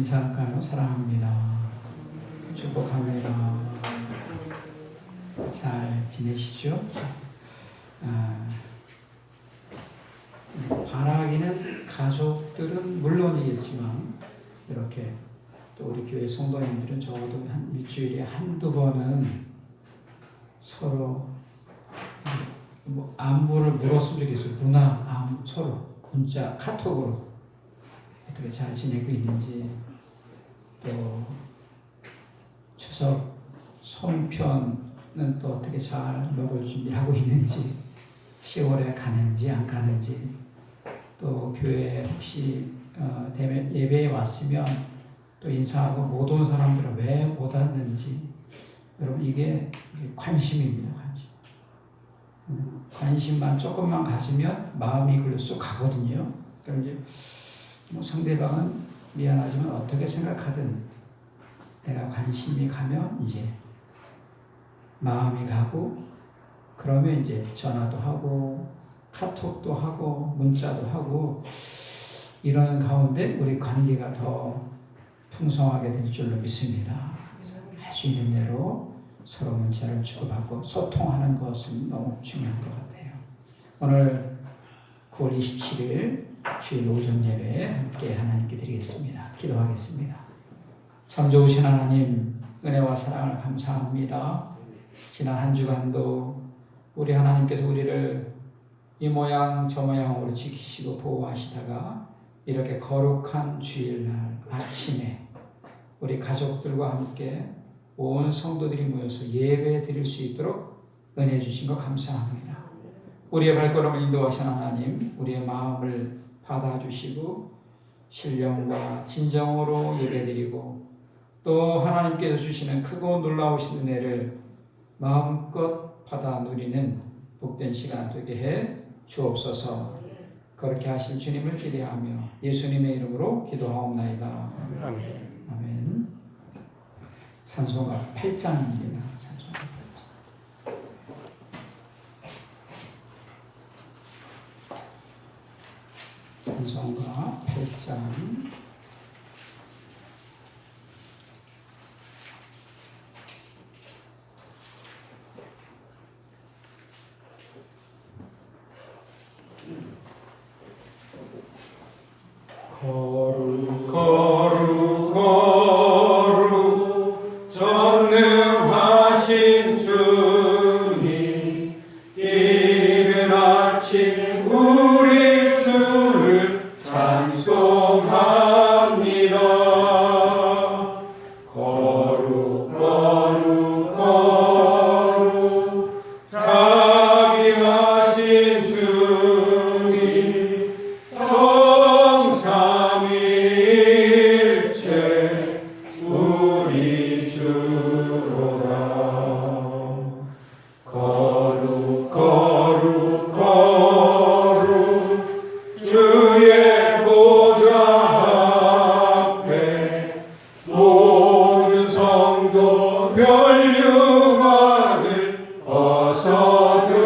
인사할까요? 사랑합니다. 축복합니다. 잘 지내시죠? 바라기는 가족들은 물론이겠지만 이렇게 또 우리 교회 성도님들은 적어도 한 일주일에 한두 번은 서로 안부를 물었으면 좋겠어요. 서로 문자, 카톡으로 어떻게 잘 지내고 있는지, 또 추석 송편은 또 어떻게 잘 먹을 준비하고 있는지, 10월에 가는지 안 가는지, 또 교회 혹시 예배에 왔으면 또 인사하고 못 온 사람들은 왜 못 왔는지, 여러분 이게 관심입니다. 관심만 조금만 가지면 마음이 글로 쑥 가거든요. 그럼 이제 상대방은 미안하지만 어떻게 생각하든 내가 관심이 가면 이제 마음이 가고, 그러면 이제 전화도 하고 카톡도 하고 문자도 하고, 이런 가운데 우리 관계가 더 풍성하게 될 줄로 믿습니다. 할 수 있는 대로 서로 문자를 주고받고 소통하는 것은 너무 중요한 것 같아요. 오늘 9월 27일 주일 오전 예배에 함께 하나님께 드리겠습니다. 기도하겠습니다. 참 좋으신 하나님, 은혜와 사랑을 감사합니다. 지난 한 주간도 우리 하나님께서 우리를 이 모양 저 모양으로 지키시고 보호하시다가 이렇게 거룩한 주일날 아침에 우리 가족들과 함께 온 성도들이 모여서 예배 드릴 수 있도록 은혜 주신 것 감사합니다. 우리의 발걸음을 인도하신 하나님, 우리의 마음을 받아주시고 신령과 진정으로 예배드리고 또 하나님께서 주시는 크고 놀라우신 은혜를 마음껏 받아 누리는 복된 시간 되게 해 주옵소서. 그렇게 하실 주님을 기대하며 예수님의 이름으로 기도하옵나이다. 아멘. 아멘. 찬송가 8장입니다. 찬송가 8장. 거룩 거룩 거룩 전능하신 주님, 이른 아침 우리 주를 찬송합니다. 거룩 거룩 거룩 자비하신 주님, 성삼일체 우리 주로다. 거룩 거룩 거룩 주의 보좌 앞에 모든 성도 별유관을 벗어드리네.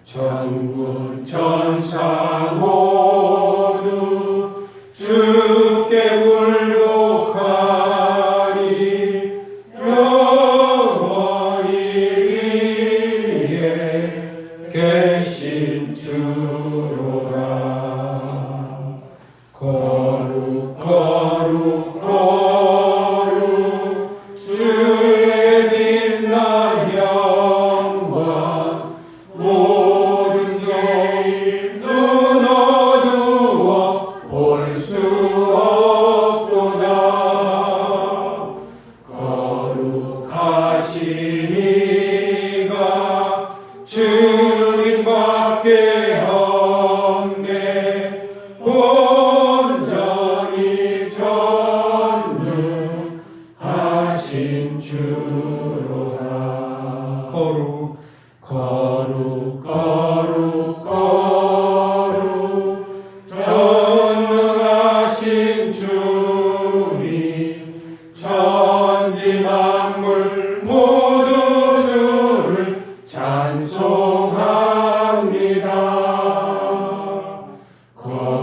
전군 천사 모두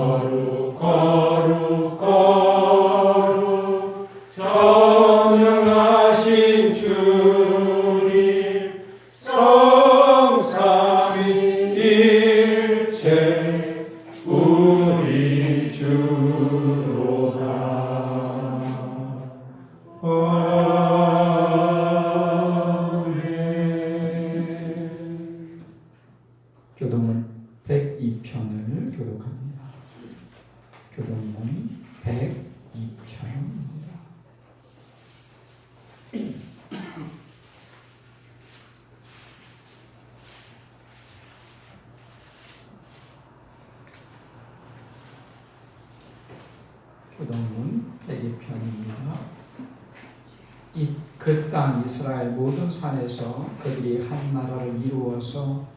거룩 거룩 거룩 전능하신 주님 성삼위일체 우리 주로다. 교동문 102편을 교독합니다. 교동문 102편입니다. 교동문 102편입니다. 그 땅 이스라엘 모든 산에서 그들이 한 나라를 이루어서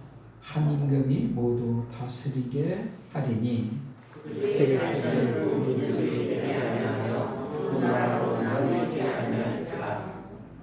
한 임금이 모두 다스리게 하리니 그들이 가진 국민들이 되지 아니하며 그 나라로 나누지 아니할지라.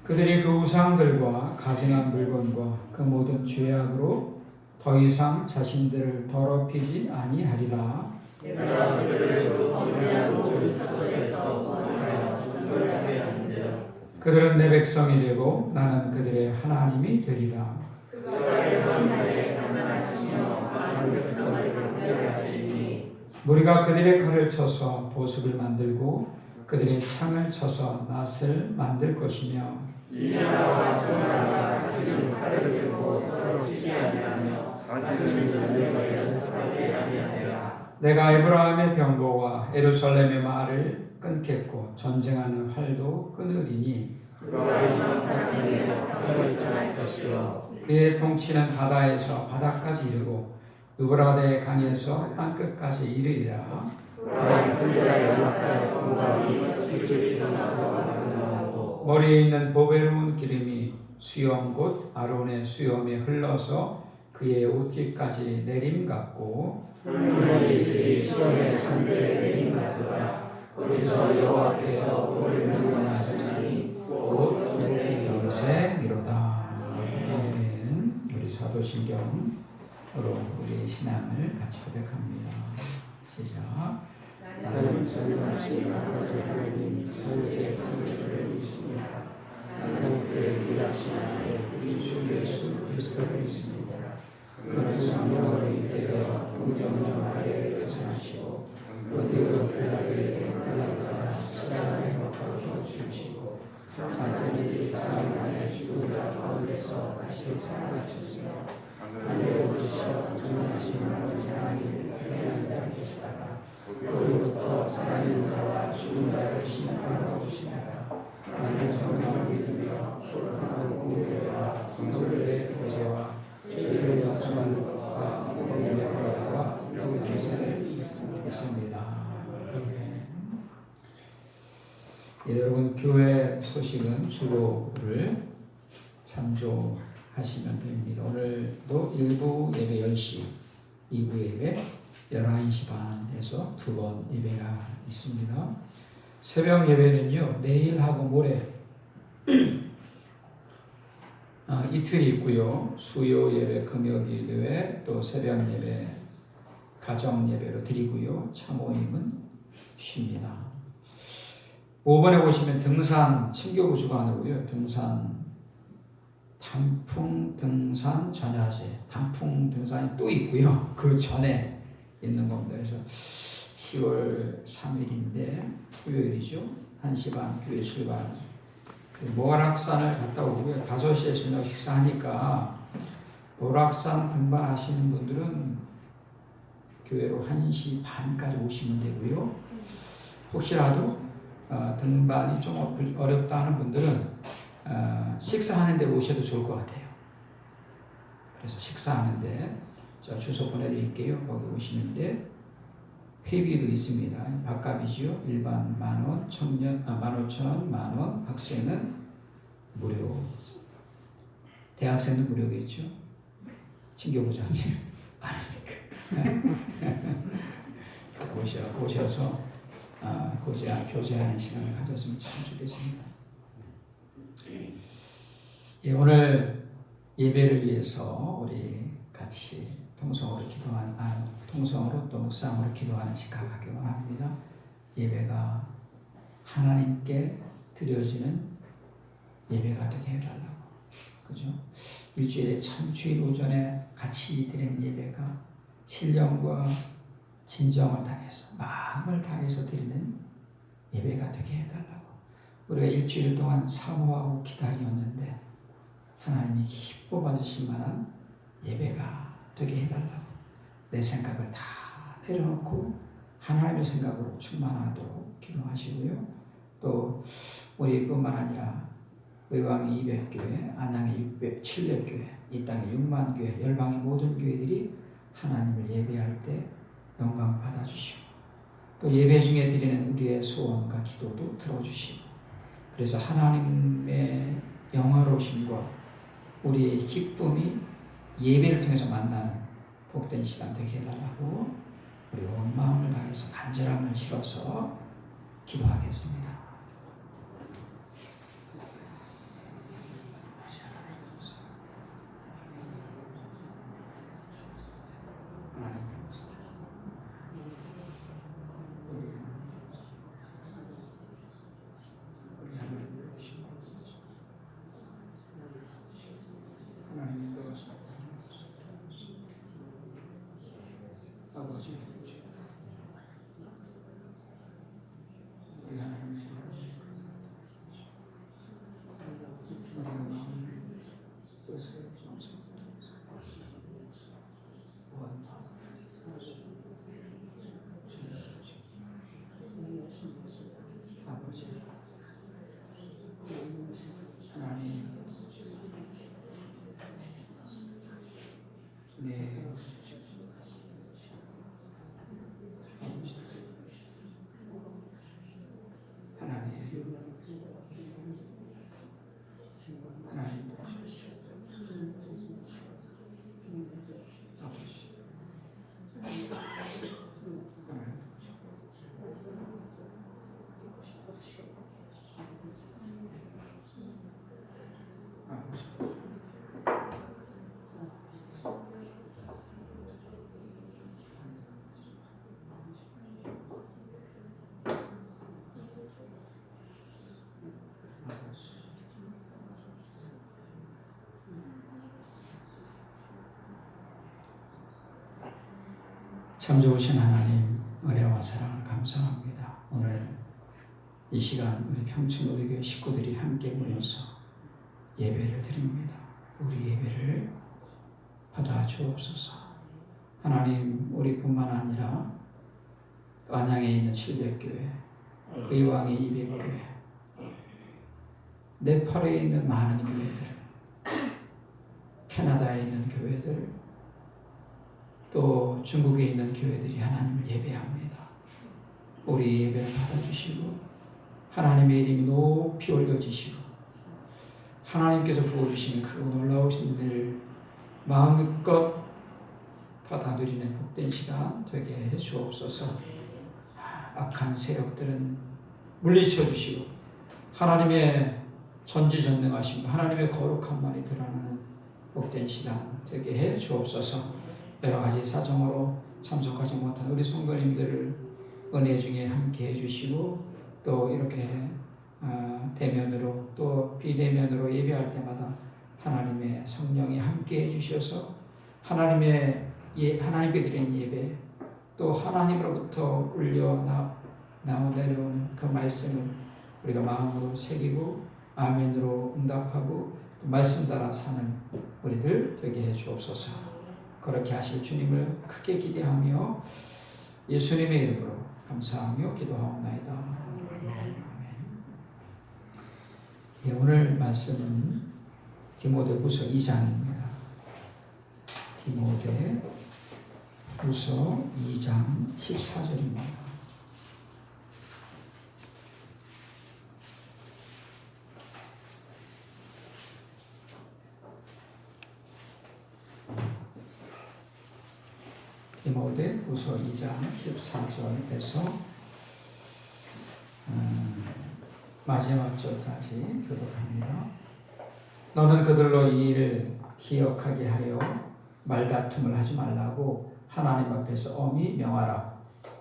그들이 그 우상들과 가증한 물건과 그 모든 죄악으로 더 이상 자신들을 더럽히지 아니하리라. 내가 그들을 그 범죄한 모든 자손에서 구원하여 존귀하게 한즉 그들은 내 백성이 되고 나는 그들의 하나님이 되리라. 그가 영원하게 가난하시며 많은 백성을 구별하시니 무리가 그들의 칼을 쳐서 보습을 만들고 그들의 창을 쳐서 낫을 만들 것이며 이 나라와 저 나라가 같이 칼을 들고 서로 치지 아니하며 같이 전쟁을 연습하지 아니하리라. 내가 에브라임의 병거와 예루살렘의 말을 끊겠고 전쟁하는 활도 끊으리니 그가 이방사람의 바다를 정할 것이요 그의 통치는 바다에서 바다까지 이르고 유브라데 강에서 땅끝까지 이르리라. 그가 흔들어 연합하여 공감이 직접 일어나고 나누고 머리에 있는 보배로운 기름이 수염 곧 아론의 수염에 흘러서 그의 옷깃까지 내림 같고 불모지들이 시험의 산들에 내림하더라. 거기서 여호와께서 우리를 명령하셨으니 곧 영생이로다. 아멘. 우리 사도신경으로 우리 신앙을 같이 고백합니다. 시작. 나는 전능하신 아버지 하나님 천지의 창조주를 믿습니다. 나는 그의 일하신 아들 우리 주 예수 그리스도를 믿습니다. 그는 성령으로 있게 되어 동정녀 마리아에게 태어나시고 본디오 빌라도에게 고난받아 십자가에 못 박혀 죽으시고 장사님들이 사흘 만에 죽은 자 가운데서 다시 살아나셨으며 하늘에 오르시어 전능하신 아버지 하나님을 대면한 자 계시다가 거기로부터 살아있는 자와 죽은 자를 심판하러 오시다가 나는 성령을 믿으며 거룩한 공교회와 성도들의 교제와 죄를 용서받는 것과 몸의 회복과 영생을 믿습니다. 예, 여러분 교회 소식은 주로를 참조하시면 됩니다. 오늘도 1부 예배 10시, 2부 예배 11시 반에서 2번 예배가 있습니다. 새벽 예배는요, 내일하고 모레 이틀 있고요. 수요 예배, 금요 기도회, 또 새벽 예배, 가정 예배로 드리고요. 참모임은 쉽니다. 5번에 보시면 등산 친교부 주관으로요. 등산 단풍 등산 전야제, 단풍 등산이 또 있고요. 그 전에 있는 겁니다. 그래서 10월 3일인데 토요일이죠. 1시 반 교회 출발. 모락산을 갔다 오고요. 5시에 저녁 식사하니까 모락산 등반하시는 분들은 교회로 1시 반까지 오시면 되고요. 혹시라도 등반이 좀 어렵다 하는 분들은 식사하는 데 오셔도 좋을 것 같아요. 그래서 식사하는데 저 주소 보내드릴게요. 거기 오시는데 회비도 있습니다. 밥값이죠. 일반 만원, 청년 15,000원, 만원, 학생은 무료. 대학생은 무료겠죠. 친교부장님 아닙니까? 오셔서 교제하는 시간을 가졌으면 참 좋겠습니다. 예, 오늘 예배를 위해서 우리 같이 통성으로 기도한 통성으로 또 묵상으로 기도하는 시간 갖기 원합니다. 예배가 하나님께 드려지는 예배가 되게 해달라고. 그죠? 일주일에 참 주일 오전에 같이 드리는 예배가 신령과 진정을 다해서 마음을 다해서 드리는 예배가 되게 해달라고. 우리가 일주일 동안 사모하고 기다렸는데 하나님이 기뻐 받으실 만한 예배가 되게 해달라고. 내 생각을 다 내려놓고 하나님의 생각으로 충만하도록 기도하시고요. 또 우리뿐만 아니라 의왕의 200교회, 안양의 700교회, 이 땅의 6만 교회, 열방의 모든 교회들이 하나님을 예배할 때 영광 받아주시고 또 예배 중에 드리는 우리의 소원과 기도도 들어주시고 그래서 하나님의 영화로우심과 우리의 기쁨이 예배를 통해서 만나는 복된 시간 되게 해달라고 우리 온 마음을 다해서 간절함을 실어서 기도하겠습니다. 아버지, 우리 하나님, 우리가 마음을 뜻을 정성 원하고 아버지, 하나님, 내 참 좋으신 하나님 은혜와 사랑을 감사합니다. 오늘 이 시간 우리 평촌 우리 교회 식구들이 함께 모여서 예배를 드립니다. 우리 예배를 받아 주옵소서. 하나님 우리뿐만 아니라 안양에 있는 700교회, 의왕의 200교회, 네팔에 있는 많은 교회들, 캐나다에 있는 교회들, 또 중국에 있는 교회들이 하나님을 예배합니다. 우리 예배를 받아주시고 하나님의 이름이 높이 올려지시고 하나님께서 부어주시는 그 놀라우신 은혜를 마음껏 받아 누리는 복된 시간 되게 해 주옵소서. 악한 세력들은 물리쳐 주시고 하나님의 전지전능하심과 하나님의 거룩함만이 드러나는 복된 시간 되게 해 주옵소서. 여러 가지 사정으로 참석하지 못한 우리 성도님들을 은혜 중에 함께 해주시고 또 이렇게 대면으로 또 비대면으로 예배할 때마다 하나님의 성령이 함께 해주셔서 하나님께 드린 예배 또 하나님으로부터 내려오는 그 말씀을 우리가 마음으로 새기고 아멘으로 응답하고 말씀 따라 사는 우리들 되게 해 주옵소서. 그렇게 하실 주님을 크게 기대하며 예수님의 이름으로 감사하며 기도하옵나이다. 아멘. 예, 오늘 말씀은 디모데후서 2장입니다. 디모데후서 2장 14절입니다. 디모데후서 2장 14절에서 마지막 절까지 교독합니다. 너는 그들로 이 일을 기억하게 하여 말다툼을 하지 말라고 하나님 앞에서 엄히 명하라.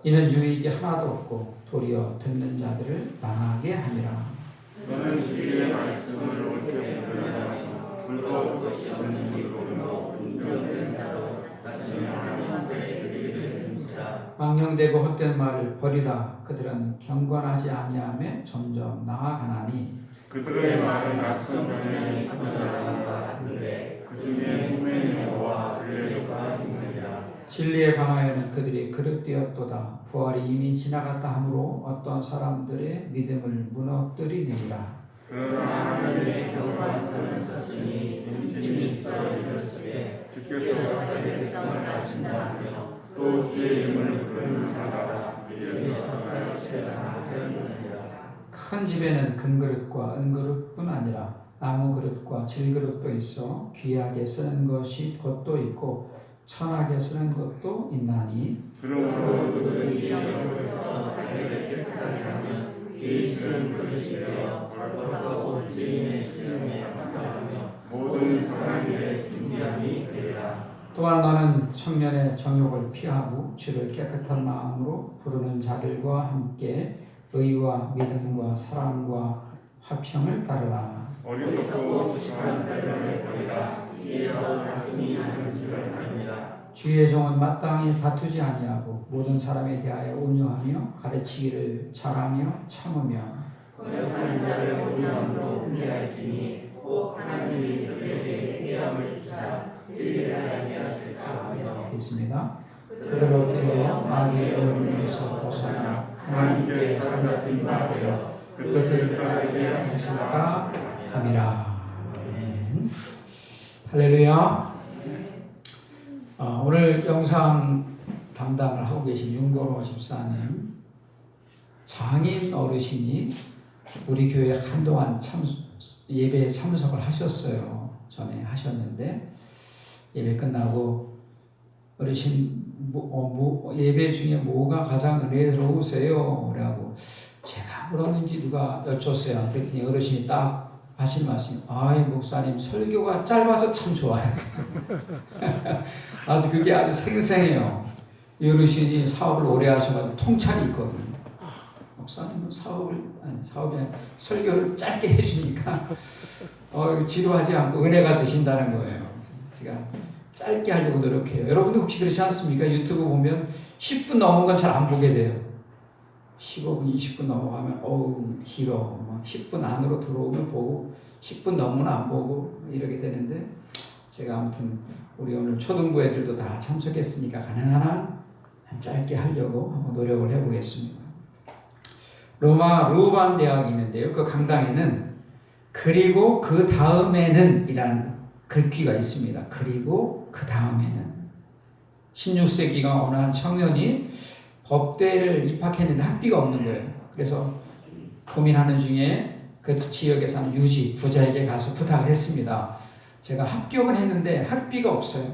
이는 유익이 하나도 없고 도리어 듣는 자들을 망하게 함이라. 너는 진리의 말씀을 옳게 들으라니 불법 것이 없는 기쁨으로 인정된 자로 자신하는 그들에게 인사. 망령되고 헛된 말을 버리라. 그들은 경건하지 아니하며 점점 나아가나니 그들의 말은 악성 전에 퍼져나간 것 같은데 그 중에 후메네오와 블레도가 있느니라. 진리에 관하여는 그들이 그릇되었도다. 부활이 이미 지나갔다 하므로 어떤 사람들의 믿음을 무너뜨리느니라. 그러나 하나님의 경건함은 섰으니 인심이 있어 이르렀을 때 주께서 자기의 백성을 하신다며 또 주의 이름을 부르는 자가 위에서 가르치라 하였느니라. 큰 집에는 금그릇과 은그릇뿐 아니라 나무 그릇과 질그릇도 있어 귀하게 쓰는 것이 것도 있고 천하게 쓰는 것도 있나니 그러므로 누구든지 여기서 자기를 깨끗하게 하면 귀히 쓰는 그릇이 되어 벌떡하고 주인의 시름에 합당하며 모든 사랑일에 준비함이 되리라. 또한 너는 청년의 정욕을 피하고 주를 깨끗한 마음으로 부르는 자들과 함께 의와 믿음과 사랑과 화평을 따르라. 어리석고 무식한 변론을 버리라. 이에서 다툼이 나는 줄을 압니다. 주의 종은 마땅히 다투지 아니하고 모든 사람에 대하여 온유하며 가르치기를 잘하며 참으며 거역한 자를 온유함으로 훈계할지니 꼭 하나님이 그들에게 회개함을 주사 진리를 알게 하실까 하며 있습니다. 그들로 깨어 마귀의 어려움에서 벗어나 하나님께 사랑받은 바 되어 그것을 따르게 하실까 함이라. 아멘. 할렐루야. 오늘 영상 담당을 하고 계신 윤건호 집사님, 장인 어르신이 우리 교회에 한동안 예배에 참석을 하셨어요. 전에 하셨는데 예배 끝나고 어르신 예배 중에 뭐가 가장 은혜스러우세요? 라고 제가 물었는지 누가 여쭸어요. 그랬더니 어르신이 딱 하신 말씀이 아이 목사님 설교가 짧아서 참 좋아요. 아주 그게 아주 생생해요. 이 어르신이 사업을 오래 하셔가지고 통찰이 있거든요. 목사님은 사업이 아니라 설교를 짧게 해주니까 지루하지 않고 은혜가 되신다는 거예요. 제가 짧게 하려고 노력해요. 여러분도 혹시 그렇지 않습니까? 유튜브 보면 10분 넘은 건 잘 안 보게 돼요. 15분, 20분 넘어가면 길어. 막 10분 안으로 들어오면 보고 10분 넘으면 안 보고 이러게 되는데 제가 아무튼 우리 오늘 초등부 애들도 다 참석했으니까 가능한 한 짧게 하려고 한번 노력을 해보겠습니다. 로마 루반 대학이 있는데요. 그 강당에는 그리고 그 다음에는 이란 글귀가 있습니다. 그리고 그 다음에는 16세기가 어느 한 청년이 법대를 입학했는데 학비가 없는 거예요. 그래서 고민하는 중에 그 지역에 사는 유지 부자에게 가서 부탁을 했습니다. 제가 합격은 했는데 학비가 없어요.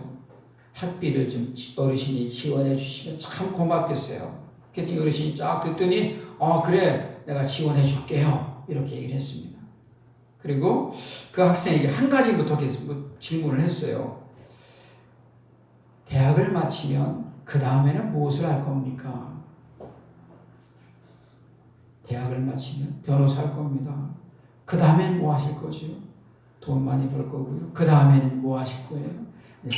학비를 좀 어르신이 지원해 주시면 참 고맙겠어요. 그랬더니 어르신이 쫙 듣더니 그래 내가 지원해 줄게요. 이렇게 얘기를 했습니다. 그리고 그 학생에게 한 가지부터 질문을 했어요. 대학을 마치면 그 다음에는 무엇을 할 겁니까? 대학을 마치면 변호사 할 겁니다. 그 다음에는 뭐 하실 거죠? 돈 많이 벌 거고요. 그 다음에는 뭐 하실 거예요?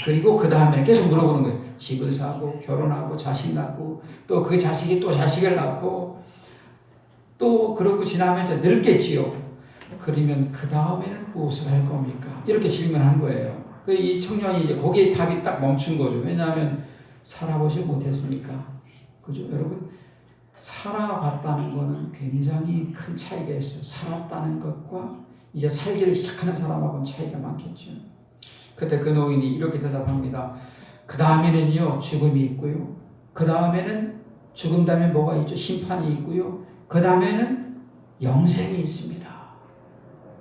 그리고 그 다음에는 계속 물어보는 거예요. 집을 사고 결혼하고 자식 낳고 또 그 자식이 또 자식을 낳고 또 그러고 지나면 이제 늙겠지요. 그러면 그 다음에는 무엇을 할 겁니까? 이렇게 질문한 거예요. 이 청년이 이제 거기에 답이 딱 멈춘 거죠. 왜냐하면 살아보질 못했으니까. 그죠? 여러분, 살아봤다는 거는 굉장히 큰 차이가 있어요. 살았다는 것과 이제 살기를 시작하는 사람하고는 차이가 많겠죠. 그때 그 노인이 이렇게 대답합니다. 그 다음에는요, 죽음이 있고요. 그 다음에는 죽음 다음에 뭐가 있죠? 심판이 있고요. 그 다음에는 영생이 있습니다.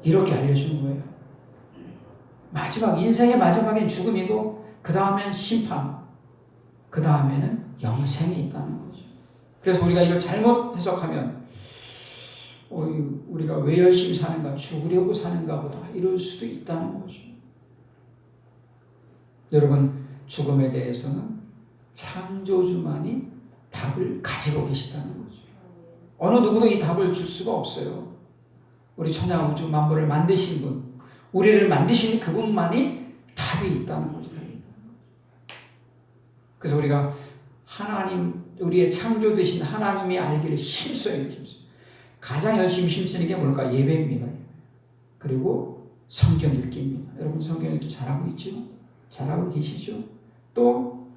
이렇게 알려주는 거예요. 인생의 마지막엔 죽음이고, 그 다음엔 심판, 그 다음에는 영생이 있다는 거죠. 그래서 우리가 이걸 잘못 해석하면, 우리가 왜 열심히 사는가, 죽으려고 사는가 보다, 이럴 수도 있다는 거죠. 여러분, 죽음에 대해서는 창조주만이 답을 가지고 계시다는 거죠. 어느 누구도 이 답을 줄 수가 없어요. 우리 천하 우주 만물을 만드신 분, 우리를 만드신 그분만이 답이 있다는 거죠. 그래서 우리가 하나님, 우리의 창조 되신 하나님이 알기를 힘써야 돼요. 가장 열심히 힘쓰는 게 뭘까? 예배입니다. 그리고 성경 읽기입니다. 여러분 성경 읽기 잘하고 있죠? 잘하고 계시죠? 또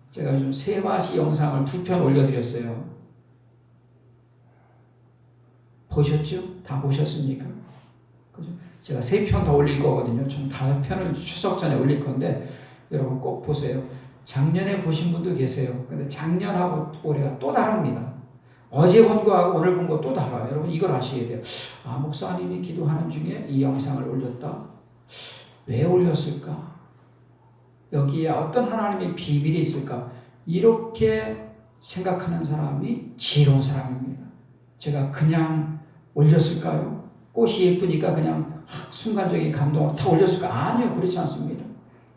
제가 요즘 세바시 영상을 2편 올려드렸어요. 보셨죠? 다 보셨습니까? 그죠? 제가 3편 더 올릴 거거든요. 총 5편을 추석 전에 올릴 건데 여러분 꼭 보세요. 작년에 보신 분도 계세요. 근데 작년하고 올해가 또 다릅니다. 어제 본 거하고 오늘 본 거 또 달라요. 여러분 이걸 아셔야 돼요. 아, 목사님이 기도하는 중에 이 영상을 올렸다. 왜 올렸을까? 여기에 어떤 하나님의 비밀이 있을까? 이렇게 생각하는 사람이 지혜로운 사람입니다. 제가 그냥 올렸을까요? 꽃이 예쁘니까 그냥 순간적인 감동으로 다 올렸을까? 아니요, 그렇지 않습니다.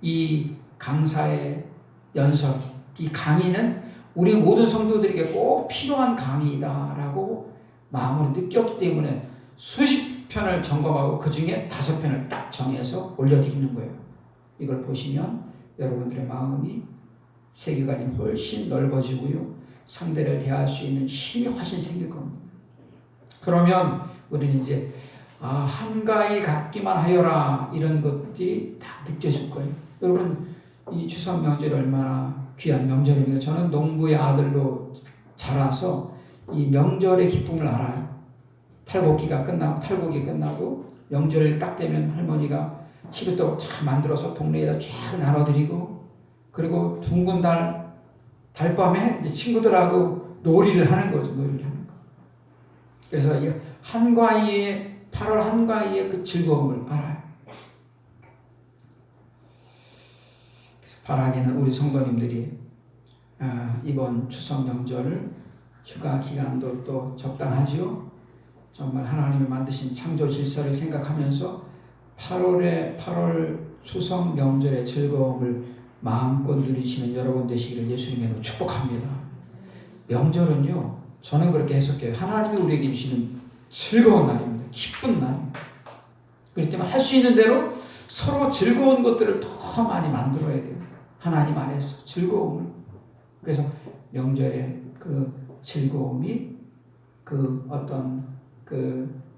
이 강사의 연설, 이 강의는 우리 모든 성도들에게 꼭 필요한 강의다라고 마음으로 느꼈기 때문에 수십 편을 점검하고 그 중에 5편을 딱 정해서 올려드리는 거예요. 이걸 보시면 여러분들의 마음이 세계관이 훨씬 넓어지고요. 상대를 대할 수 있는 힘이 훨씬 생길 겁니다. 그러면 우리는 이제 한가히 갖기만 하여라 이런 것들이 다 느껴질 거예요. 여러분 이 추석 명절이 얼마나 귀한 명절입니다. 저는 농부의 아들로 자라서 이 명절의 기쁨을 알아요. 탈곡기 끝나고 명절을 딱 되면 할머니가 시루떡 쫙 만들어서 동네에다 쫙 나눠드리고 그리고 둥근 달밤에 이제 친구들하고 놀이를 하는 거죠. 그래서 이 한가위의 8월 한가위의 그 즐거움을 알아요. 바라기는 우리 성도님들이 이번 추석 명절을 휴가 기간도 또 적당하지요. 정말 하나님이 만드신 창조 질서를 생각하면서 8월 추석 명절의 즐거움을 마음껏 누리시는 여러분 되시기를 예수님으로 축복합니다. 명절은요, 저는 그렇게 해석해요. 하나님이 우리에게 주시는 즐거운 날입니다. 기쁜 날입니다. 그렇기 때문에 할 수 있는 대로 서로 즐거운 것들을 더 많이 만들어야 돼요. 하나님 안에서 즐거움을. 그래서 명절의 그 즐거움이 그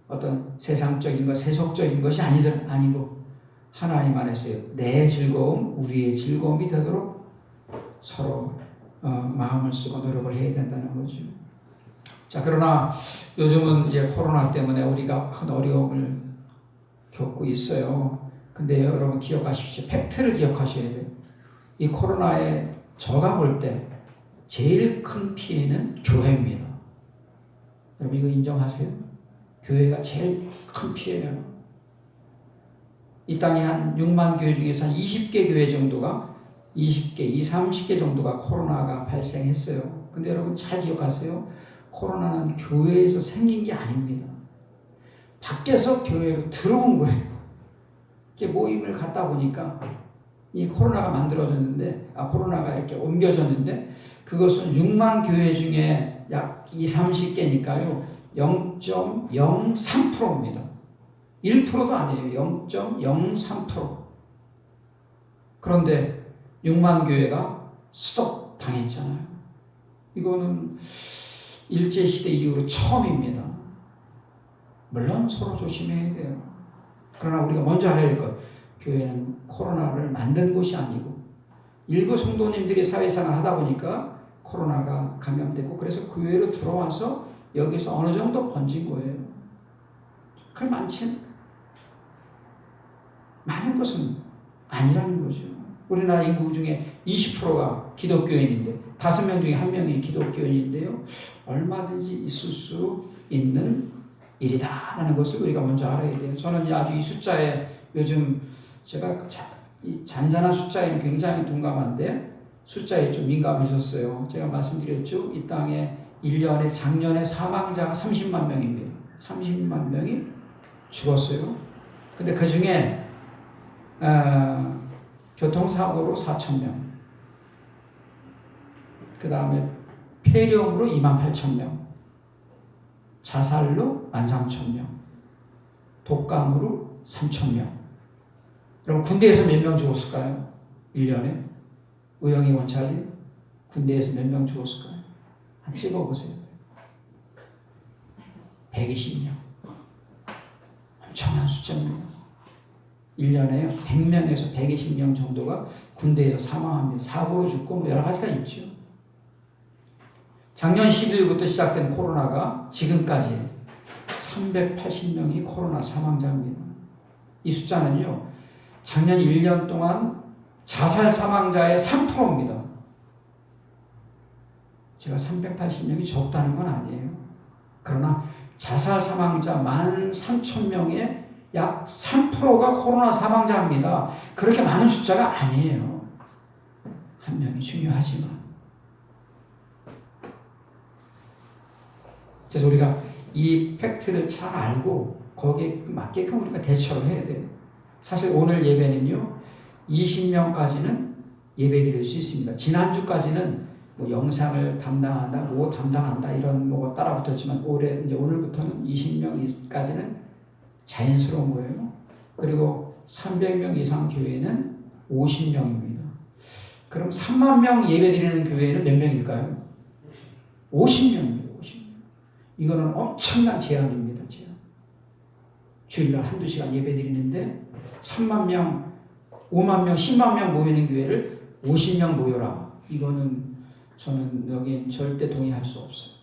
어떤 세상적인 것, 세속적인 것이 아니고 하나님 안에서요. 내 즐거움, 우리의 즐거움이 되도록 서로 마음을 쓰고 노력을 해야 된다는 거죠. 자, 그러나 요즘은 이제 코로나 때문에 우리가 큰 어려움을 겪고 있어요. 근데 여러분 기억하십시오. 팩트를 기억하셔야 돼요. 이 코로나에 저가 볼 때 제일 큰 피해는 교회입니다. 여러분 이거 인정하세요? 교회가 제일 큰 피해예요. 이 땅에 한 6만 교회 중에서 한 20개 교회 정도가 30개 정도가 코로나가 발생했어요. 근데 여러분 잘 기억하세요. 코로나는 교회에서 생긴 게 아닙니다. 밖에서 교회로 들어온 거예요. 이렇게 모임을 갖다 보니까 이 코로나가 만들어졌는데, 코로나가 이렇게 옮겨졌는데, 그것은 6만 교회 중에 약 30개니까요, 0.03%입니다. 1%도 아니에요. 0.03%. 그런데 6만 교회가 수독 당했잖아요. 이거는 일제시대 이후로 처음입니다. 물론 서로 조심해야 돼요. 그러나 우리가 먼저 알아야 할 것, 교회는 코로나를 만든 곳이 아니고 일부 성도님들이 사회생활 하다 보니까 코로나가 감염되고 그래서 교회로 들어와서 여기서 어느 정도 번진 거예요. 그럼 많은 것은 아니라는 거죠. 우리나라 인구 중에 20%가 기독교인인데 5명 중에 1명이 기독교인인데요. 얼마든지 있을 수 있는 일이다라는 것을 우리가 먼저 알아야 돼요. 저는 아주 이 숫자에 요즘 제가 이 잔잔한 숫자에는 굉장히 둔감한데 숫자에 좀 민감해졌어요. 제가 말씀드렸죠. 이 땅에 1년에 작년에 사망자가 30만 명입니다. 30만 명이 죽었어요. 근데 그 중에 교통사고로 4,000명, 그 다음에 폐렴으로 28,000명, 자살로 13,000명, 독감으로 3,000명. 그럼 군대에서 몇 명 죽었을까요? 1년에? 의영이 원찰리 군대에서 몇 명 죽었을까요? 한 씹어보세요. 120명. 엄청난 숫자입니다. 1년에 100명에서 120명 정도가 군대에서 사망합니다. 사고로 죽고 뭐 여러 가지가 있죠. 작년 12일부터 시작된 코로나가 지금까지 380명이 코로나 사망자입니다. 이 숫자는요, 작년 1년 동안 자살 사망자의 3%입니다. 제가 380명이 적다는 건 아니에요. 그러나 자살 사망자 13,000명의 약 3%가 코로나 사망자입니다. 그렇게 많은 숫자가 아니에요. 한 명이 중요하지만. 그래서 우리가 이 팩트를 잘 알고 거기에 맞게끔 우리가 대처를 해야 돼요. 사실 오늘 예배는요, 20명까지는 예배 드릴 수 있습니다. 지난주까지는 뭐 영상을 담당한다, 뭐 담당한다 이런 뭐가 따라붙었지만 이제 오늘부터는 20명까지는 자연스러운 거예요. 그리고 300명 이상 교회는 50명입니다. 그럼 3만 명 예배 드리는 교회는 몇 명일까요? 50명입니다. 50명. 이거는 엄청난 제한입니다. 제한. 주일날 한두 시간 예배 드리는데 3만 명, 5만 명, 10만 명 모이는 교회를 50명 모여라. 이거는 저는 여기 절대 동의할 수 없어요.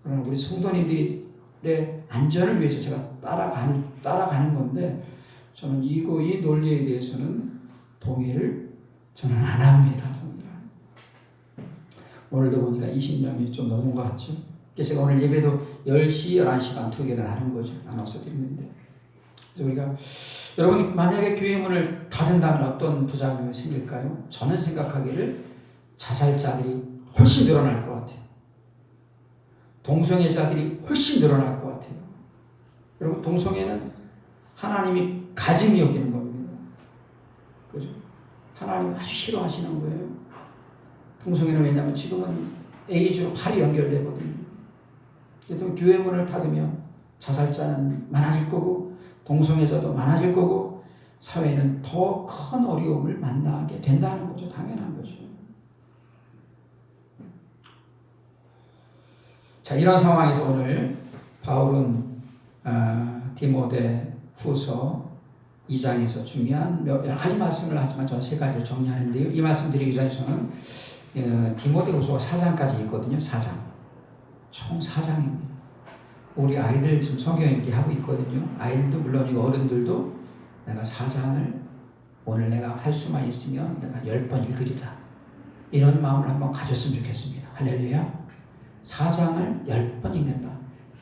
그러나 우리 성도님들의 안전을 위해서 제가 따라가는 건데 저는 이 논리에 대해서는 동의를 저는 안 합니다. 오늘도 보니까 20명이 좀 넘은 것 같죠. 그래서 제가 오늘 예배도 10시, 11시 반 두 개를 하는 거죠. 나눠서 드리는데. 그래서 우리가 여러분이 만약에 교회 문을 닫은다면 어떤 부작용이 생길까요? 저는 생각하기를 자살자들이 훨씬 늘어날 것 같아요. 동성애자들이 훨씬 늘어날 것 같아요. 여러분, 동성애는 하나님이 가증히 여기는 겁니다. 그죠? 하나님 아주 싫어하시는 거예요. 동성애는 왜냐하면 지금은 에이즈로 팔이 연결되거든요. 그래서 교회 문을 닫으면 자살자는 많아질 거고 동성애자도 많아질 거고 사회는 더 큰 어려움을 만나게 된다는 거죠. 당연한 거죠. 자, 이런 상황에서 오늘 바울은 디모데 후서 2장에서 중요한 여러 가지 말씀을 하지만 저는 세 가지를 정리하는데요. 이 말씀 드리기 전에 저는 디모데 후서가 4장까지 있거든요. 4장. 총 4장입니다. 우리 아이들 지금 성경 읽기 하고 있거든요. 아이들도 물론이고 어른들도 내가 4장을 오늘 내가 할 수만 있으면 내가 10번 읽으리다. 이런 마음을 한번 가졌으면 좋겠습니다. 할렐루야. 4장을 10번 읽는다.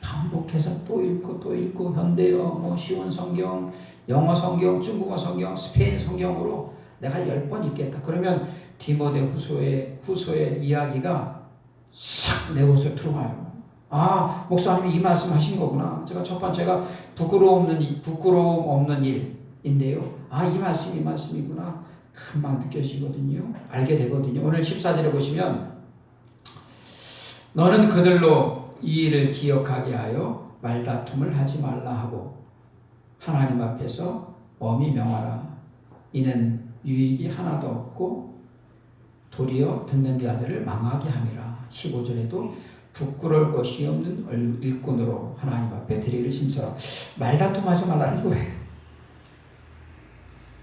반복해서 또 읽고 현대어, 뭐 쉬운 성경, 영어 성경, 중국어 성경, 스페인 성경으로 내가 10번 읽겠다. 그러면 디모데 후서의 이야기가 싹 내 옷에 들어와요. 아, 목사님이 이 말씀 하신 거구나. 제가 첫 번째가 부끄러움 없는 일인데요. 아, 이 말씀이구나. 금방 느껴지거든요. 알게 되거든요. 오늘 14절에 보시면 너는 그들로 이 일을 기억하게 하여 말다툼을 하지 말라 하고 하나님 앞에서 엄히 명하라. 이는 유익이 하나도 없고 도리어 듣는 자들을 망하게 함이라. 15절에도 부끄러울 것이 없는 일꾼으로 하나님 앞에 드리기를 심서라. 말다툼하지 말라는 거예요.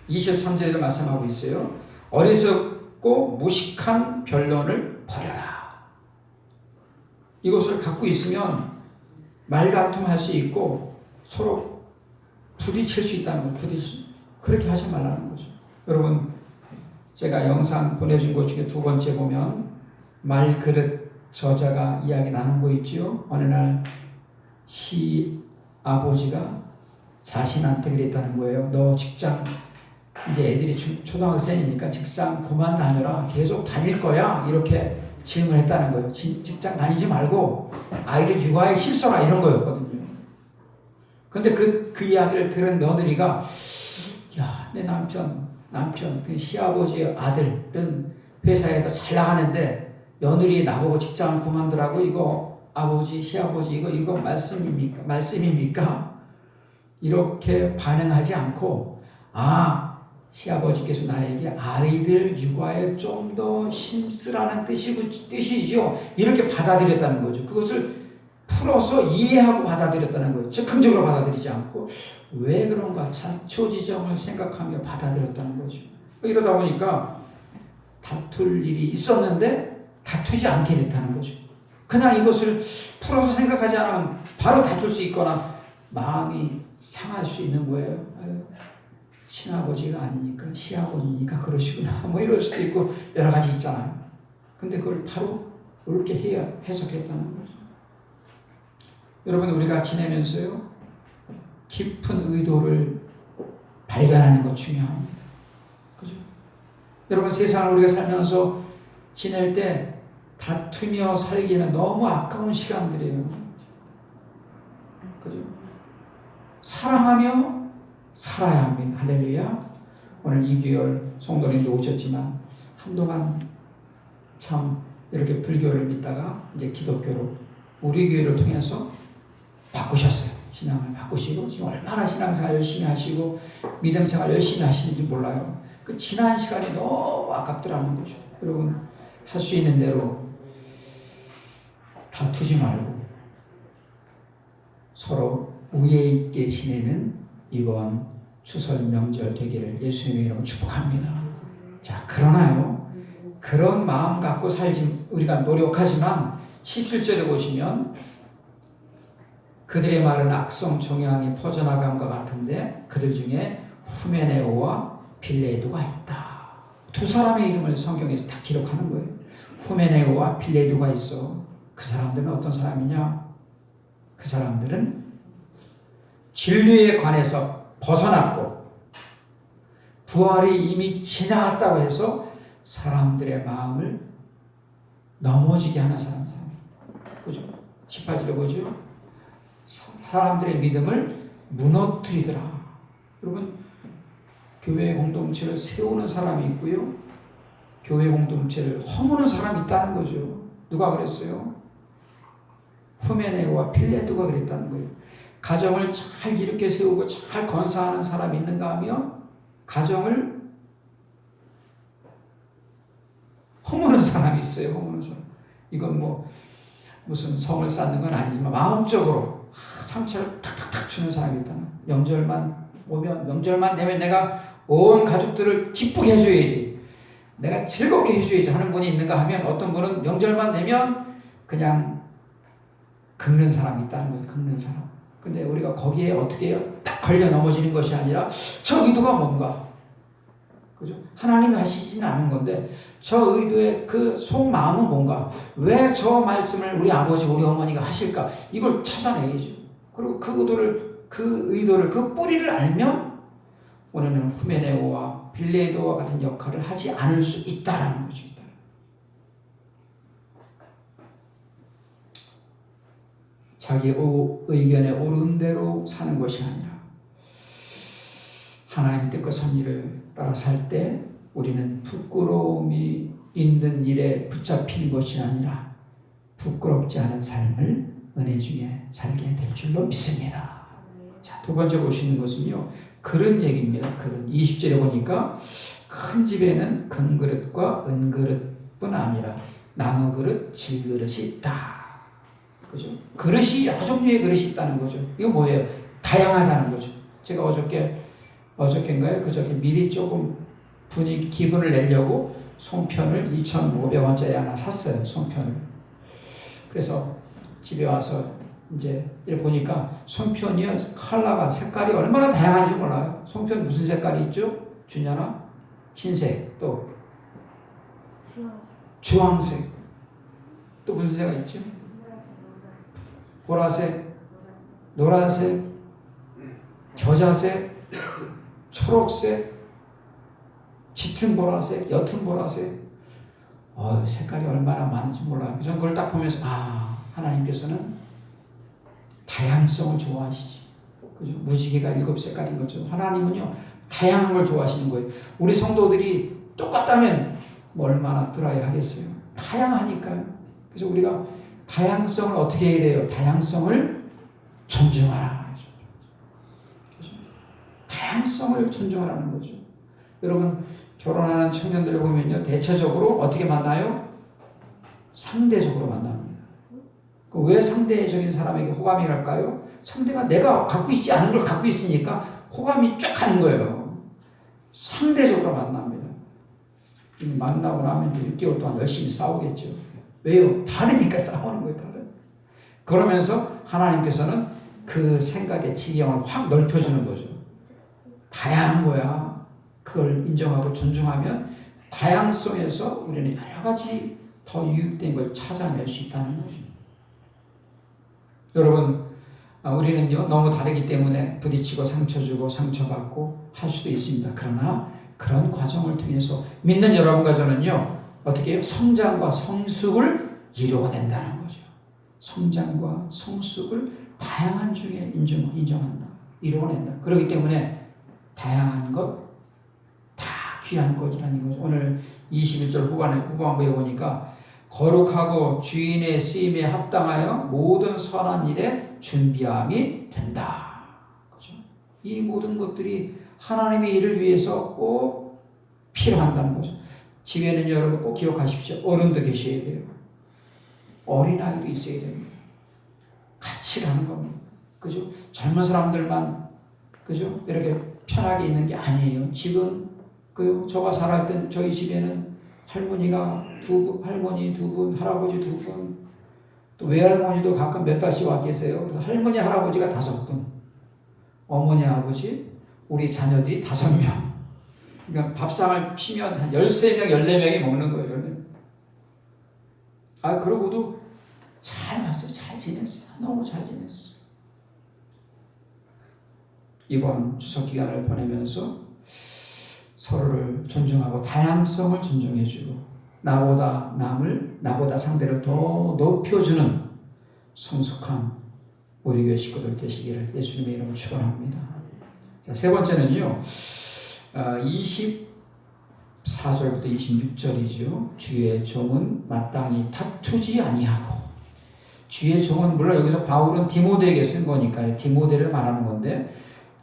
23절에도 말씀하고 있어요. 어리석고 무식한 변론을 버려라. 이것을 갖고 있으면 말다툼할 수 있고 서로 부딪힐 수 있다는 거죠. 그렇게 하지 말라는 거죠. 여러분, 제가 영상 보내준 것 중에 두 번째 보면 말그릇 저자가 이야기 나눈 거 있죠. 어느 날 아버지가 자신한테 그랬다는 거예요. 너 직장, 이제 애들이 초등학생이니까 직장 그만 다녀라. 계속 다닐 거야. 이렇게 질문했다는 거예요. 직장 다니지 말고 아이들 육아에 실서라. 이런 거였거든요. 근데 그 이야기를 들은 며느리가 야, 내 남편 남편, 그 시아버지의 아들은 회사에서 잘 나가는데 며느리 나보고 직장을 그만두라고 이거 아버지, 시아버지 이거 말씀입니까? 이렇게 반응하지 않고 시아버지께서 나에게 아이들 육아에 좀 더 힘쓰라는 뜻이지요. 이렇게 받아들였다는 거죠. 그것을 풀어서 이해하고 받아들였다는 거예요. 즉흥적으로 받아들이지 않고 왜 그런가 자초지정을 생각하며 받아들였다는 거죠. 이러다 보니까 다툴 일이 있었는데 다투지 않게 됐다는 거죠. 그냥 이것을 풀어서 생각하지 않으면 바로 다툴 수 있거나 마음이 상할 수 있는 거예요. 친아버지가 아니니까 시아버지니까 그러시구나 뭐 이럴 수도 있고 여러 가지 있잖아요. 근데 그걸 바로 옳게 해석했다는 거죠. 여러분 우리가 지내면서요 깊은 의도를 발견하는 것 중요합니다. 그죠? 여러분 세상을 우리가 살면서 지낼 때 다투며 살기는 너무 아까운 시간들이에요. 그죠? 사랑하며 살아야 합니다. 할렐루야. 오늘 이규열 성도님도 오셨지만 한동안 참 이렇게 불교를 믿다가 이제 기독교로 우리 교회를 통해서 바꾸셨어요. 신앙을 바꾸시고 지금 얼마나 신앙생활 열심히 하시고 믿음생활 열심히 하시는지 몰라요. 그 지난 시간이 너무 아깝더라는 거죠. 여러분 할 수 있는 대로 다투지 말고 서로 우애 있게 지내는 이번 추설 명절 되기를 예수님의 이름으로 축복합니다. 자, 그러나요. 그런 마음 갖고 살지 우리가 노력하지만 17절에 보시면 그들의 말은 악성 종양이 퍼져나감과 같은데 그들 중에 후메네오와 빌레도가 있다. 두 사람의 이름을 성경에서 다 기록하는 거예요. 후메네오와 빌레도가 있어. 그 사람들은 어떤 사람이냐? 그 사람들은 진리에 관해서 벗어났고 부활이 이미 지나갔다고 해서 사람들의 마음을 넘어지게 하는 사람. 그죠? 18절에 보죠. 사람들의 믿음을 무너뜨리더라. 여러분 교회 공동체를 세우는 사람이 있고요. 교회 공동체를 허무는 사람이 있다는 거죠. 누가 그랬어요? 후메네오와 필레도가 그랬다는 거예요. 가정을 잘 이렇게 세우고 잘 건사하는 사람이 있는가 하면 가정을 허무는 사람이 있어요. 허무는 사람. 이건 뭐 무슨 성을 쌓는 건 아니지만 마음적으로 상처를 탁탁탁 주는 사람이 있다. 명절만 오면 명절만 되면 내가 온 가족들을 기쁘게 해줘야지. 내가 즐겁게 해줘야지 하는 분이 있는가 하면 어떤 분은 명절만 되면 그냥 긁는 사람이 있다는 거예요. 긁는 사람. 근데 우리가 거기에 어떻게 해요? 딱 걸려 넘어지는 것이 아니라 저 의도가 뭔가. 그죠? 하나님이 하시지는 않은 건데 저 의도의 그 속마음은 뭔가. 왜 저 말씀을 우리 아버지, 우리 어머니가 하실까? 이걸 찾아내야죠. 그리고 그 의도를, 그 뿌리를 알면 우리는 후메네오와 빌레도와 같은 역할을 하지 않을 수 있다라는 거죠. 자기 의견에 옳은 대로 사는 것이 아니라 하나님의 뜻과 섭리를 따라 살 때 우리는 부끄러움이 있는 일에 붙잡히는 것이 아니라 부끄럽지 않은 삶을 은혜 중에 살게 될 줄로 믿습니다. 자, 두 번째 보시는 것은요. 그릇 얘기입니다. 그릇. 20절에 보니까 큰 집에는 금그릇과 은그릇뿐 아니라 나무 그릇, 질그릇이 있다. 그죠? 그릇이 여러 종류의 그릇이 있다는 거죠. 이거 뭐예요? 다양하다는 거죠. 제가 어저께인가요? 그저께 미리 조금 기분을 내려고 송편을 2,500원짜리 하나 샀어요. 송편을. 그래서 집에 와서 이제 이렇게 보니까 송편이 컬러가 색깔이 얼마나 다양한지 몰라요. 송편 무슨 색깔이 있죠? 주냐나? 흰색, 또 주황색, 또 무슨 색깔 있죠? 보라색, 노란색, 겨자색, 초록색, 짙은 보라색, 옅은 보라색. 색깔이 얼마나 많은지 몰라요. 저는 그걸 딱 보면서 하나님께서는 다양성을 좋아하시지. 그죠? 무지개가 7색깔인 것처럼 하나님은요 다양한 걸 좋아하시는 거예요. 우리 성도들이 똑같다면 뭐 얼마나 드라이하겠어요. 다양하니까요. 그래서 우리가 다양성을 어떻게 해야 돼요? 다양성을 존중하라. 다양성을 존중하라는 거죠. 여러분 결혼하는 청년들을 보면요, 대체적으로 어떻게 만나요? 상대적으로 만납니다. 왜 상대적인 사람에게 호감이 갈까요? 상대가 내가 갖고 있지 않은 걸 갖고 있으니까 호감이 쫙 가는 거예요. 상대적으로 만납니다. 만나고 나면 이제 6개월 동안 열심히 싸우겠죠. 왜요? 다르니까 싸우는 거예요. 그러면서 하나님께서는 그 생각의 지경을 확 넓혀주는 거죠. 다양한 거야. 그걸 인정하고 존중하면 다양성에서 우리는 여러 가지 더 유익된 걸 찾아낼 수 있다는 거죠. 여러분, 우리는요, 너무 다르기 때문에 부딪히고 상처 주고 상처받고 할 수도 있습니다. 그러나 그런 과정을 통해서 믿는 여러분과 저는요, 어떻게 해요? 성장과 성숙을 이루어낸다는 거죠. 성장과 성숙을 다양한 중에 인정한다. 이루어낸다. 그렇기 때문에 다양한 것, 다 귀한 것이라는 거죠. 오늘 21절 후반부에 보니까 거룩하고 주인의 쓰임에 합당하여 모든 선한 일에 준비함이 된다. 그죠? 이 모든 것들이 하나님의 일을 위해서 꼭 필요한다는 거죠. 집에는 여러분 꼭 기억하십시오. 어른도 계셔야 돼요. 어린아이도 있어야 됩니다. 같이 가는 겁니다. 그죠? 젊은 사람들만, 그죠? 이렇게 편하게 있는 게 아니에요. 지금, 저가 살할 땐 저희 집에는 할머니가 할머니 두 분, 할아버지 두 분, 또 외할머니도 가끔 몇 달씩 와 계세요. 그래서 할머니, 할아버지가 5분, 어머니, 아버지, 우리 자녀들이 5명. 그러니까 밥상을 피면 한 13명, 14명이 먹는 거예요. 14명. 그러고도 잘 갔어요. 잘 지냈어요. 너무 잘 지냈어요. 이번 추석 기간을 보내면서 서로를 존중하고 다양성을 존중해주고 나보다 상대를 더 높여주는 성숙한 우리 교회 식구들 되시기를 예수님의 이름으로 축원합니다. 자, 세 번째는요, 24절부터 26절이죠. 주의 종은 마땅히 다투지 아니하고. 주의 종은 물론 여기서 바울은 디모데에게 쓴 거니까요. 디모데를 말하는 건데,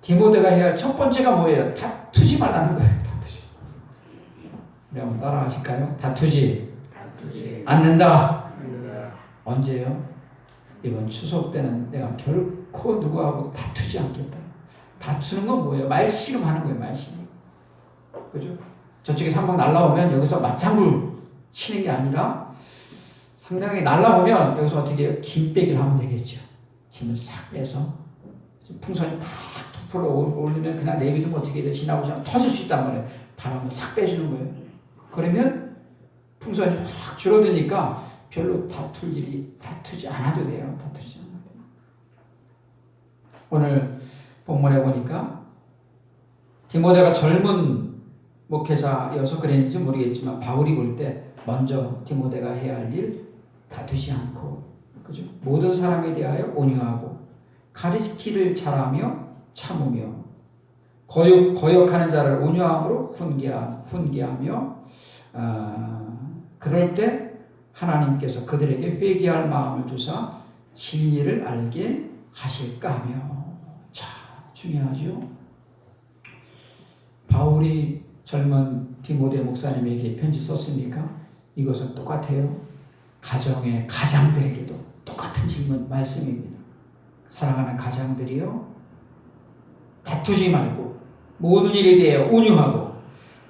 디모데가 해야 할 첫 번째가 뭐예요? 다투지 말라는 거예요. 다투지. 우리 한번 따라 하실까요? 다투지 않는다. 언제요? 이번 추석 때는 내가 결코 누구하고 다투지 않겠다. 다투는 건 뭐예요? 말씨름하는 거예요. 말씨름. 그죠? 저쪽에서 한 방 날라오면 여기서 맞장구 치는 게 아니라 상대방이 날라오면 여기서 어떻게 해요? 힘 빼기를 하면 되겠죠. 힘을 싹 빼서 풍선이 팍 부풀어 올리면 그냥 내비두면 어떻게 해요? 지나오지 않으면 터질 수 있단 말이에요. 바람을 싹 빼주는 거예요. 그러면 풍선이 확 줄어드니까 별로 다투지 않아도 돼요. 다투지 않아도 돼요. 오늘 본문에 보니까 디모데가 젊은 목회자여서 그랬는지 모르겠지만 바울이 볼 때 먼저 디모데가 해야 할 일 다투지 않고, 그죠? 모든 사람에 대하여 온유하고 가르치기를 잘하며 참으며 거역하는 자를 온유함으로 훈계하며 그럴 때 하나님께서 그들에게 회개할 마음을 주사 진리를 알게 하실까 하며. 자, 중요하죠. 바울이 젊은 디모데 목사님에게 편지 썼습니까? 이것은 똑같아요. 가정의 가장들에게도 똑같은 질문 말씀입니다. 사랑하는 가장들이요, 다투지 말고 모든 일에 대해 온유하고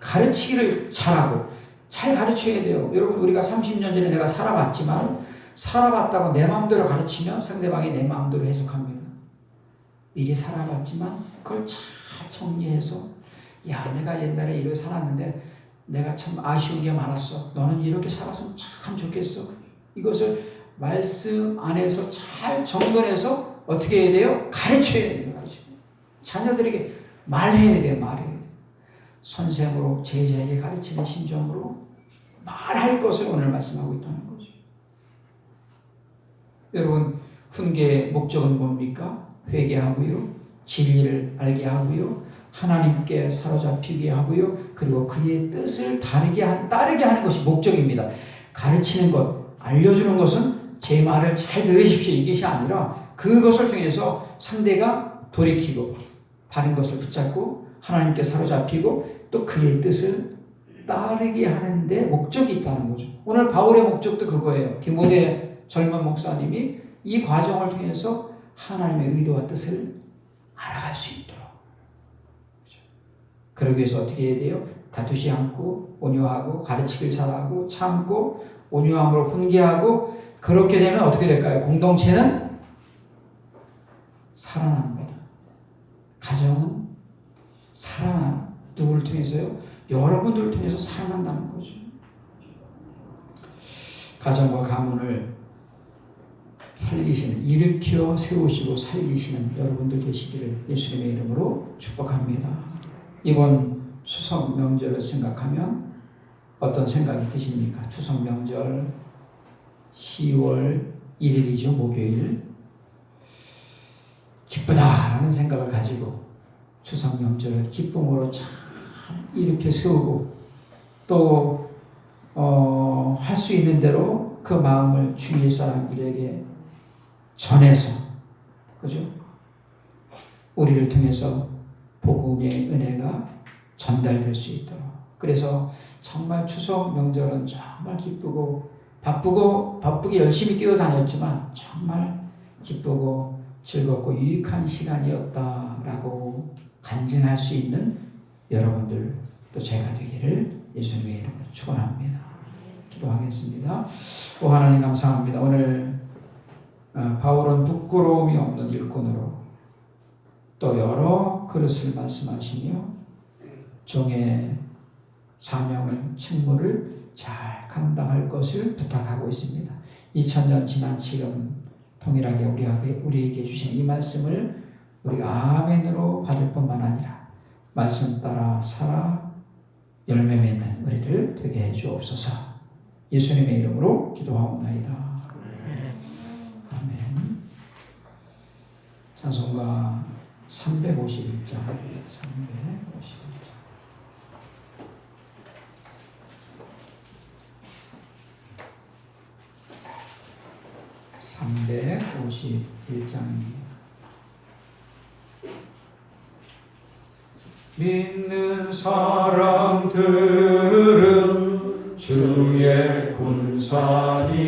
가르치기를 잘하고 잘 가르쳐야 돼요. 여러분, 우리가 30년 전에 내가 살아봤다고 내 마음대로 가르치면 상대방이 내 마음대로 해석합니다. 미리 살아봤지만 그걸 잘 정리해서, 야, 내가 옛날에 이렇게 살았는데 내가 참 아쉬운 게 많았어. 너는 이렇게 살았으면 참 좋겠어. 이것을 말씀 안에서 잘 정돈해서 어떻게 해야 돼요? 가르쳐야 돼요. 자녀들에게 말해야 돼요. 말해야 돼요. 선생으로 제자에게 가르치는 심정으로 말할 것을 오늘 말씀하고 있다는 거죠. 여러분, 훈계의 목적은 뭡니까? 회개하고요, 진리를 알게 하고요, 하나님께 사로잡히게 하고요. 그리고 그의 뜻을 따르게 하는 것이 목적입니다. 가르치는 것, 알려주는 것은 제 말을 잘 들으십시오 이것이 아니라 그것을 통해서 상대가 돌이키고 바른 것을 붙잡고 하나님께 사로잡히고 또 그의 뜻을 따르게 하는데 목적이 있다는 거죠. 오늘 바울의 목적도 그거예요. 디모데 젊은 목사님이 이 과정을 통해서 하나님의 의도와 뜻을 알아갈 수 있도록. 그렇죠? 그러기 위해서 어떻게 해야 돼요? 다투지 않고 온유하고 가르치길 잘하고 참고 온유함으로 훈계하고 그렇게 되면 어떻게 될까요? 공동체는 살아납니다. 가정은 누구를 통해서요? 여러분들을 통해서 살아난다는 거죠. 가정과 가문을 살리시는, 일으켜 세우시고 살리시는 여러분들 되시기를 예수님의 이름으로 축복합니다. 이번 추석 명절을 생각하면 어떤 생각이 드십니까? 추석 명절 10월 1일이죠. 목요일. 기쁘다라는 생각을 가지고 추석 명절을 기쁨으로 잘 이렇게 세우고 또 할 수 있는 대로 그 마음을 주위의 사람들에게 전해서 그죠? 우리를 통해서 복음의 은혜가 전달될 수 있도록. 그래서 정말 추석 명절은 정말 기쁘고 바쁘게 열심히 뛰어다녔지만 정말 기쁘고 즐겁고 유익한 시간이었다라고 간증할 수 있는 여러분들 또 제가 되기를 예수님의 이름으로 축원합니다. 기도하겠습니다. 오 하나님 감사합니다. 오늘 바울은 부끄러움이 없는 일꾼으로 또 여러 그릇을 말씀하시며 종의 사명을 책무를 잘 감당할 것을 부탁하고 있습니다. 2000년 지난 지금 동일하게 우리에게 주신 이 말씀을 우리가 아멘으로 받을 뿐만 아니라 말씀 따라 살아 열매 맺는 우리를 되게 해 주옵소서. 예수님의 이름으로 기도하옵나이다. 아멘. 찬송가 351장 351장입니다. 믿는 사람들은 주의 군사니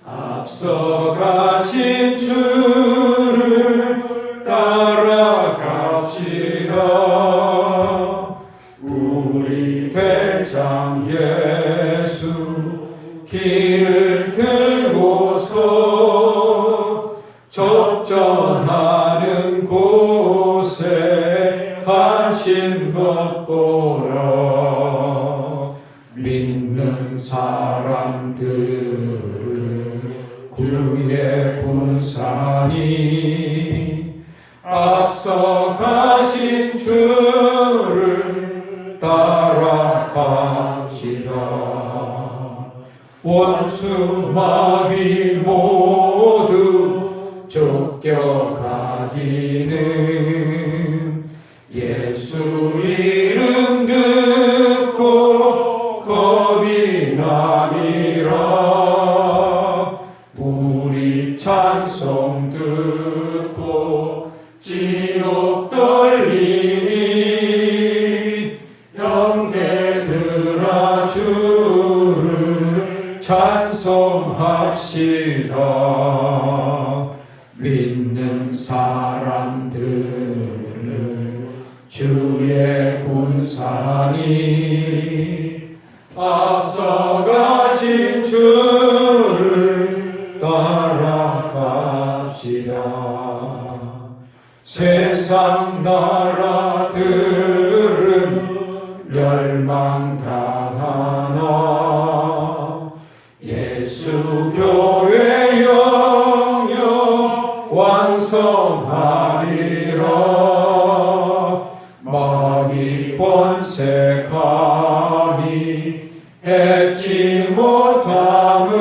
앞서가신 주를 따라갑시다. 우리 대장 예수 길을 들고서 접전하는 곳에 하신 것 보라. 믿는 사람들은 구의 군사니 앞서가신 주를 따라갑시다. 원수 마귀 모두 쫓겨가기는 예수 이름 듣고 겁이 나니라. 우리 찬송 듣고 지옥 떨리니 형제들아 주를 찬송합시다. 믿는 사람들은 주의 군사니 앞서가신 주를 따라갑시다. 세상 나라들은 멸망당하나 예수 교회 영영 왕성하리라. 마귀 번색하니 해치 못함은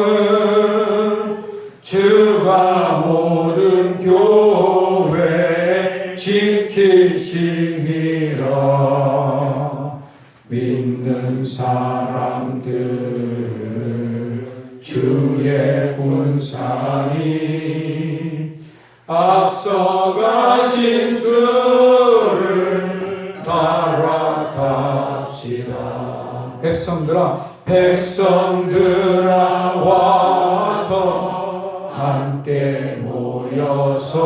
주가 모든 교회 지키시 주의 군사니 앞서가신 주를 따라갑시다. 백성들아 와서 함께 모여서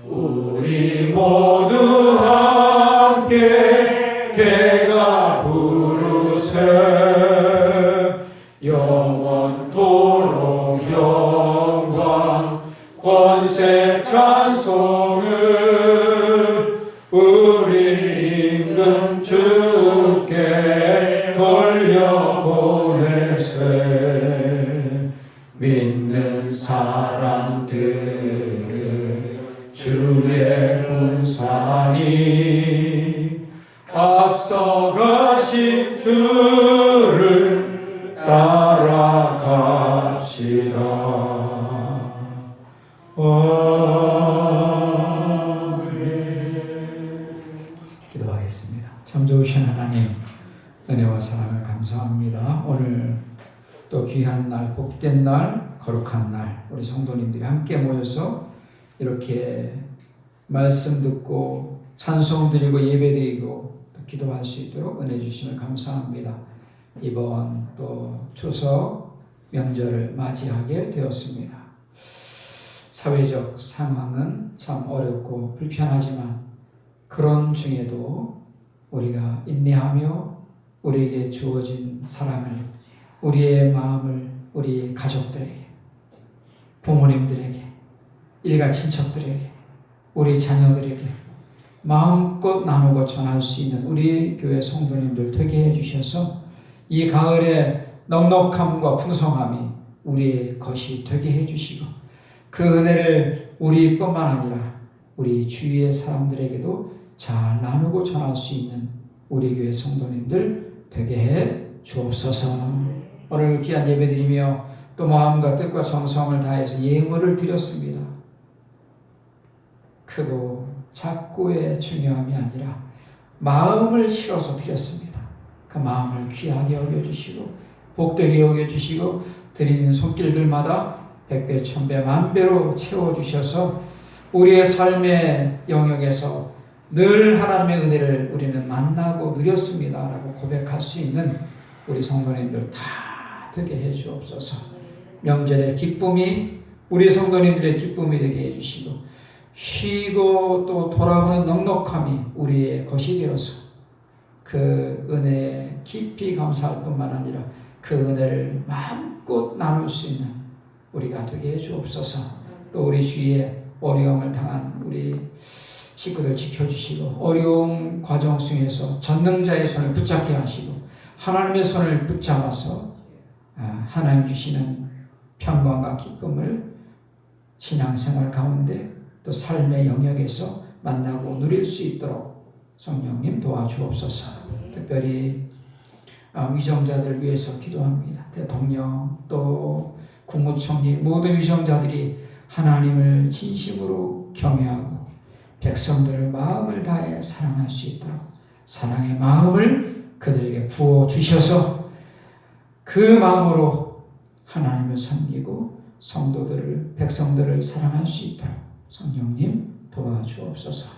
우리 모두 함께 개가 부르세. 영원토록 영광 권세 찬송을 우리 임금 주께 돌려보내세. 믿는 사람들 주의 군사니 앞서가신 주를 따라갑시다. 기도하겠습니다. 참 좋으신 하나님, 은혜와 사랑을 감사합니다. 오늘 또 귀한 날, 복된 날, 거룩한 날, 우리 성도님들이 함께 모여서 이렇게 말씀 듣고 찬송 드리고 예배 드리고 기도할 수 있도록 은혜 주심을 감사합니다. 이번 또 추석 명절을 맞이하게 되었습니다. 사회적 상황은 참 어렵고 불편하지만 그런 중에도 우리가 인내하며 우리에게 주어진 사랑을, 우리의 마음을 우리 가족들에게, 부모님들에게, 일가 친척들에게, 우리 자녀들에게 마음껏 나누고 전할 수 있는 우리 교회 성도님들 되게 해주셔서 이 가을의 넉넉함과 풍성함이 우리의 것이 되게 해주시고 그 은혜를 우리뿐만 아니라 우리 주위의 사람들에게도 잘 나누고 전할 수 있는 우리 교회 성도님들 되게 해 주옵소서. 오늘 귀한 예배드리며 또 마음과 뜻과 정성을 다해서 예물을 드렸습니다. 크고 작고의 중요함이 아니라 마음을 실어서 드렸습니다. 그 마음을 귀하게 여겨주시고 복되게 여겨주시고 드리는 손길들마다 백배 천배 만배로 채워주셔서 우리의 삶의 영역에서 늘 하나님의 은혜를 우리는 만나고 누렸습니다 라고 고백할 수 있는 우리 성도님들 다 되게 해 주옵소서. 명절의 기쁨이 우리 성도님들의 기쁨이 되게 해주시고 쉬고 또 돌아오는 넉넉함이 우리의 것이 되어서 그 은혜에 깊이 감사할 뿐만 아니라 그 은혜를 마음껏 나눌 수 있는 우리가 되게 해 주옵소서. 또 우리 주위에 어려움을 당한 우리 식구들 지켜주시고 어려운 과정 속에서 전능자의 손을 붙잡게 하시고 하나님의 손을 붙잡아서 하나님 주시는 평강과 기쁨을 신앙생활 가운데 또 삶의 영역에서 만나고 누릴 수 있도록 성령님 도와주옵소서. 특별히 위정자들을 위해서 기도합니다. 대통령 또 국무총리 모든 위정자들이 하나님을 진심으로 경외하고 백성들을 마음을 다해 사랑할 수 있도록 사랑의 마음을 그들에게 부어주셔서 그 마음으로 하나님을 섬기고 성도들을 백성들을 사랑할 수 있도록 성령님 도와주옵소서.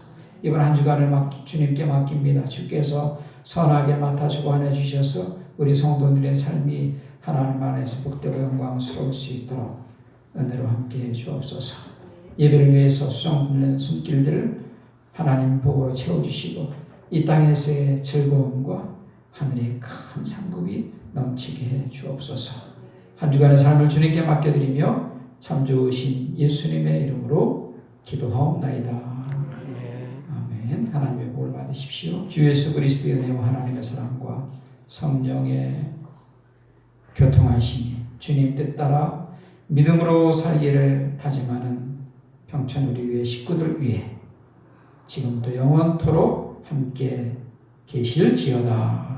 이번 한 주간을 주님께 맡깁니다. 주께서 선하게 맡아 주관해 주셔서 우리 성도들의 삶이 하나님 안에서 복되고 영광스러울 수 있도록 은혜로 함께해 주옵소서. 예배를 위해서 수정붓는 손길들을 하나님 복으로 채워주시고 이 땅에서의 즐거움과 하늘의 큰 상급이 넘치게 해 주옵소서. 한 주간의 삶을 주님께 맡겨드리며 참 좋으신 예수님의 이름으로 기도하옵나이다. 아멘. 하나님의 복을 받으십시오. 주 예수 그리스도의 은혜와 하나님의 사랑과 성령의 교통하심이 주님 뜻 따라 믿음으로 살기를 다짐하는 평촌 우리 교회 식구들 위해 지금부터 영원토록 함께 계실지어다.